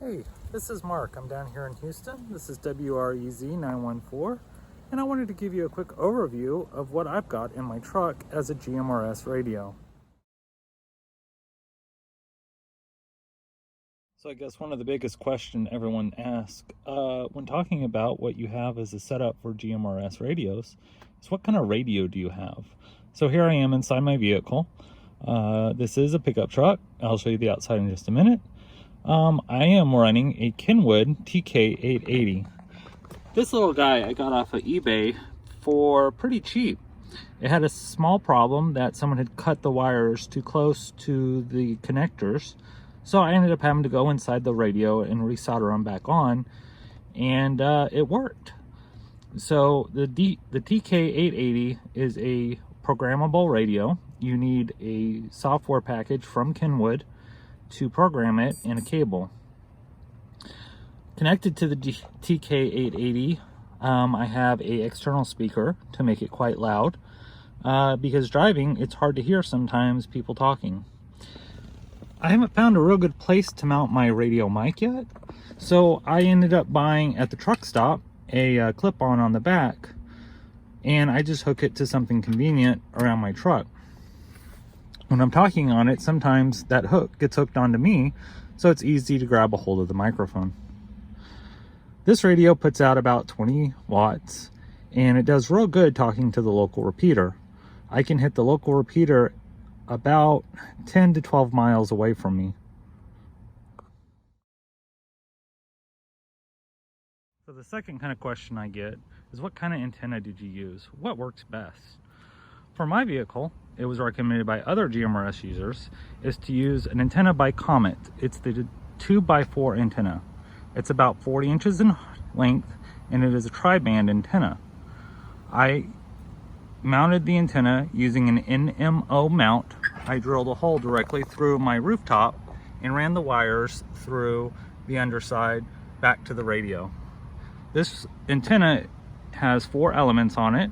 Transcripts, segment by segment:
Hey, this is Mark. I'm down here in Houston. This is WREZ 914, and I wanted to give you a quick overview of what I've got in my truck as a GMRS radio. So I guess one of the biggest questions everyone asks when talking about what you have as a setup for GMRS radios is what kind of radio do you have? So here I am inside my vehicle. This is a pickup truck. I'll show you the outside in just a minute. I am running a Kenwood TK880. This little guy I got off of eBay for pretty cheap. It had a small problem that someone had cut the wires too close to the connectors. So I ended up having to go inside the radio and resolder them back on, and it worked. So the TK880 is a programmable radio. You need a software package from Kenwood to program it in a cable. Connected to the TK880, I have a external speaker to make it quite loud, because driving, it's hard to hear sometimes people talking. I haven't found a real good place to mount my radio mic yet, so I ended up buying at the truck stop a clip-on the back, and I just hook it to something convenient around my truck. When I'm talking on it, sometimes that hook gets hooked onto me, so it's easy to grab a hold of the microphone. This radio puts out about 20 watts, and it does real good talking to the local repeater. I can hit the local repeater about 10 to 12 miles away from me. So the second kind of question I get is, what kind of antenna did you use? What works best? For my vehicle, it was recommended by other GMRS users, is to use an antenna by Comet. It's the 2x4 antenna. It's about 40 inches in length, and it is a tri-band antenna. I mounted the antenna using an NMO mount. I drilled a hole directly through my rooftop and ran the wires through the underside back to the radio. This antenna has 4 elements on it,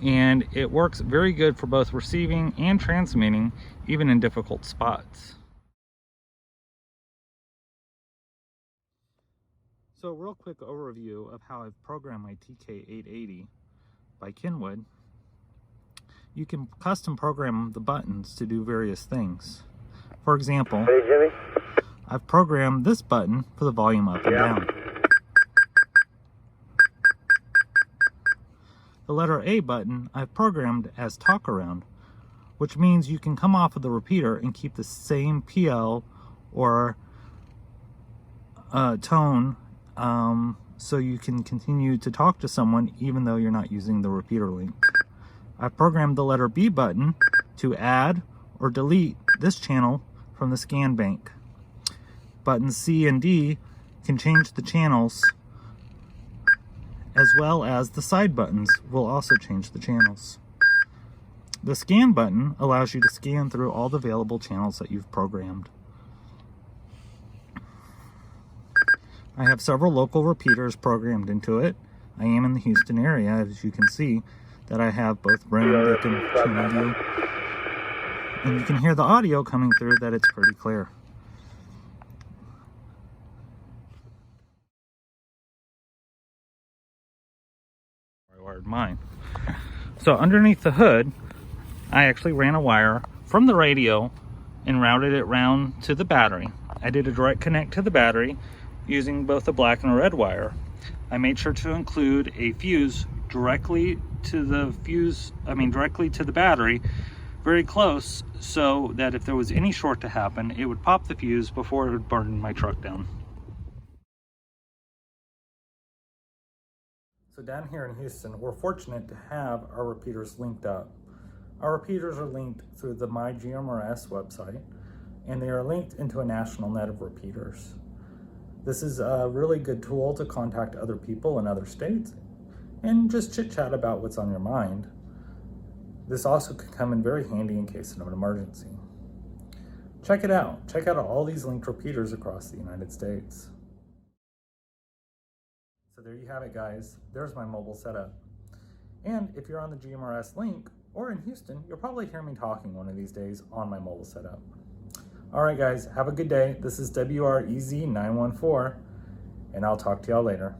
and it works very good for both receiving and transmitting, even in difficult spots. So a real quick overview of how I've programmed my TK880 by Kenwood. You can custom program the buttons to do various things. For example, hey, Jimmy. I've programmed this button for the volume up and down. The letter A button I've programmed as talk around, which means you can come off of the repeater and keep the same PL or tone, so you can continue to talk to someone even though you're not using the repeater link. I've programmed the letter B button to add or delete this channel from the scan bank. Buttons C and D can change the channels, as well as the side buttons will also change the channels. The scan button allows you to scan through all the available channels that you've programmed. I have several local repeaters programmed into it. I am in the Houston area, as you can see, that I have both room that can channel you. And you can hear the audio coming through, that it's pretty clear. I wired mine. So underneath the hood, I actually ran a wire from the radio and routed it round to the battery. I did a direct connect to the battery using both a black and a red wire. I made sure to include a fuse directly to the battery, very close, so that if there was any short to happen, it would pop the fuse before it would burn my truck down. So down here in Houston, we're fortunate to have our repeaters linked up. Our repeaters are linked through the My GMRS website, and they are linked into a national net of repeaters. This is a really good tool to contact other people in other states and just chit-chat about what's on your mind. This also could come in very handy in case of an emergency. Check it out. Check out all these linked repeaters across the United States. So there you have it, guys. There's my mobile setup. And if you're on the GMRS link or in Houston, you'll probably hear me talking one of these days on my mobile setup. All right, guys, have a good day. This is WREZ914, and I'll talk to y'all later.